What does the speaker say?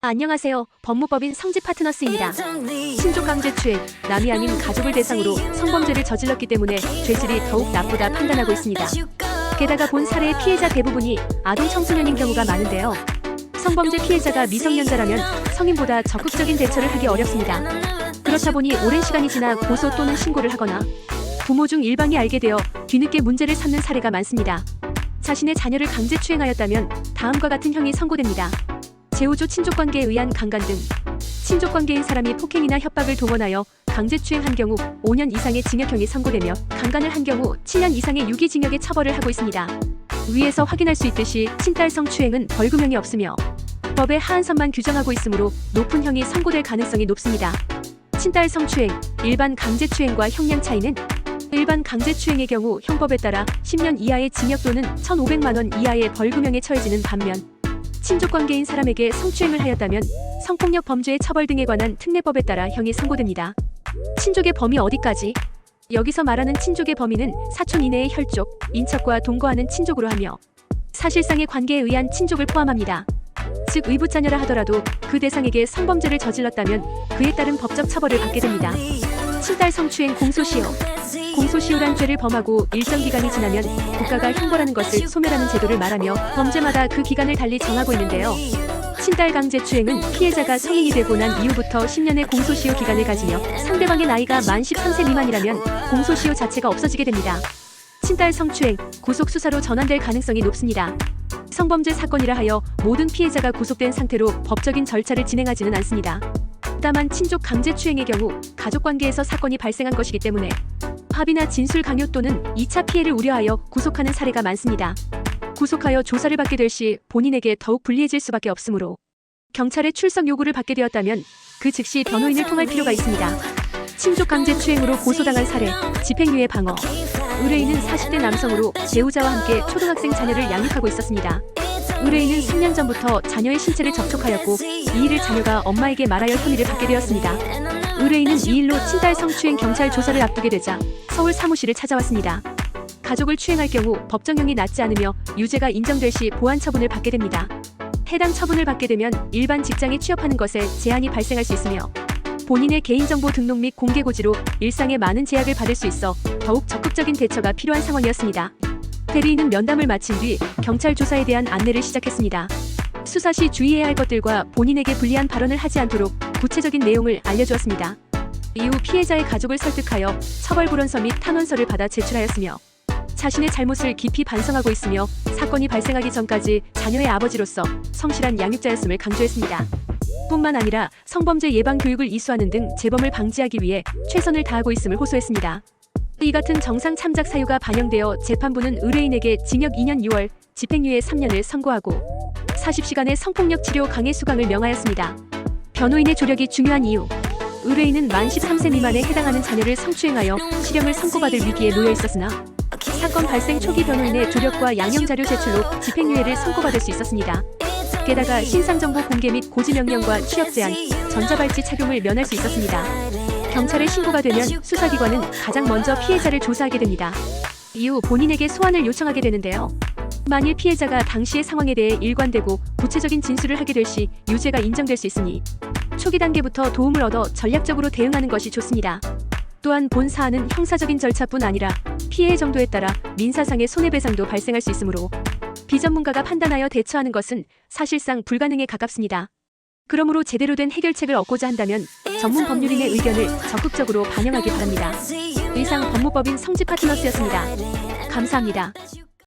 안녕하세요. 법무법인 성지 파트너스입니다. 친족 강제추행, 남이 아닌 가족을 대상으로 성범죄를 저질렀기 때문에 죄질이 더욱 나쁘다 판단하고 있습니다. 게다가 본 사례의 피해자 대부분이 아동 청소년인 경우가 많은데요. 성범죄 피해자가 미성년자라면 성인보다 적극적인 대처를 하기 어렵습니다. 그렇다 보니 오랜 시간이 지나 고소 또는 신고를 하거나 부모 중 일방이 알게 되어 뒤늦게 문제를 삼는 사례가 많습니다. 자신의 자녀를 강제추행하였다면 다음과 같은 형이 선고됩니다. 제5조 친족관계에 의한 강간 등 친족관계인 사람이 폭행이나 협박을 동원하여 강제추행한 경우 5년 이상의 징역형이 선고되며 강간을 한 경우 7년 이상의 유기징역의 처벌을 하고 있습니다. 위에서 확인할 수 있듯이 친딸 성추행은 벌금형이 없으며 법의 하한선만 규정하고 있으므로 높은 형이 선고될 가능성이 높습니다. 친딸 성추행, 일반 강제추행과 형량 차이는 일반 강제추행의 경우 형법에 따라 10년 이하의 징역 또는 1,500만 원 이하의 벌금형에 처해지는 반면 친족관계인 사람에게 성추행을 하였다면 성폭력 범죄의 처벌 등에 관한 특례법에 따라 형이 선고됩니다. 친족의 범위 어디까지? 여기서 말하는 친족의 범위는 사촌 이내의 혈족, 인척과 동거하는 친족으로 하며 사실상의 관계에 의한 친족을 포함합니다. 즉 의붓자녀라 하더라도 그 대상에게 성범죄를 저질렀다면 그에 따른 법적 처벌을 받게 됩니다. 친딸 성추행 공소시효. 공소시효란 죄를 범하고 일정 기간이 지나면 국가가 형벌하는 것을 소멸하는 제도를 말하며 범죄마다 그 기간을 달리 정하고 있는데요. 친딸 강제추행은 피해자가 성인이 되고 난 이후부터 10년의 공소시효 기간을 가지며 상대방의 나이가 만 13세 미만이라면 공소시효 자체가 없어지게 됩니다. 친딸 성추행, 구속수사로 전환될 가능성이 높습니다. 성범죄 사건이라 하여 모든 피해자가 구속된 상태로 법적인 절차를 진행하지는 않습니다. 다만 친족 강제추행의 경우 가족관계에서 사건이 발생한 것이기 때문에 합의나 진술 강요 또는 2차 피해를 우려하여 구속하는 사례가 많습니다. 구속하여 조사를 받게 될 시 본인에게 더욱 불리해질 수밖에 없으므로 경찰의 출석 요구를 받게 되었다면 그 즉시 변호인을 통할 필요가 있습니다. 친족 강제추행으로 고소당한 사례, 집행유예 방어. 의뢰인은 40대 남성으로 배우자와 함께 초등학생 자녀를 양육하고 있었습니다. 의뢰인은 3년 전부터 자녀의 신체를 접촉하였고 이 일을 자녀가 엄마에게 말하여 혐의를 받게 되었습니다. 의뢰인은 이 일로 친딸 성추행 경찰 조사를 앞두게 되자 서울 사무실을 찾아왔습니다. 가족을 추행할 경우 법정형이 낮지 않으며 유죄가 인정될 시 보안 처분을 받게 됩니다. 해당 처분을 받게 되면 일반 직장에 취업하는 것에 제한이 발생할 수 있으며 본인의 개인정보 등록 및 공개 고지로 일상에 많은 제약을 받을 수 있어 더욱 적극적인 대처가 필요한 상황이었습니다. 대리인은 면담을 마친 뒤 경찰 조사에 대한 안내를 시작했습니다. 수사 시 주의해야 할 것들과 본인에게 불리한 발언을 하지 않도록 구체적인 내용을 알려주었습니다. 이후 피해자의 가족을 설득하여 처벌불원서 및 탄원서를 받아 제출하였으며 자신의 잘못을 깊이 반성하고 있으며 사건이 발생하기 전까지 자녀의 아버지로서 성실한 양육자였음을 강조했습니다. 뿐만 아니라 성범죄 예방 교육을 이수하는 등 재범을 방지하기 위해 최선을 다하고 있음을 호소했습니다. 이 같은 정상 참작 사유가 반영되어 재판부는 의뢰인에게 징역 2년 6월, 집행유예 3년을 선고하고 40시간의 성폭력 치료 강해 수강을 명하였습니다. 변호인의 조력이 중요한 이유. 의뢰인은 만 13세 미만에 해당하는 자녀를 성추행하여 실형을 선고받을 위기에 놓여 있었으나 사건 발생 초기 변호인의 조력과 양형자료 제출로 집행유예를 선고받을 수 있었습니다. 게다가 신상정보 공개 및 고지명령과 취업 제한, 전자발찌 착용을 면할 수 있었습니다. 경찰에 신고가 되면 수사기관은 가장 먼저 피해자를 조사하게 됩니다. 이후 본인에게 소환을 요청하게 되는데요. 만일 피해자가 당시의 상황에 대해 일관되고 구체적인 진술을 하게 될 시 유죄가 인정될 수 있으니 초기 단계부터 도움을 얻어 전략적으로 대응하는 것이 좋습니다. 또한 본 사안은 형사적인 절차뿐 아니라 피해의 정도에 따라 민사상의 손해배상도 발생할 수 있으므로 비전문가가 판단하여 대처하는 것은 사실상 불가능에 가깝습니다. 그러므로 제대로 된 해결책을 얻고자 한다면 전문 법률인의 의견을 적극적으로 반영하기 바랍니다. 이상 법무법인 성지 파트너스였습니다. 감사합니다.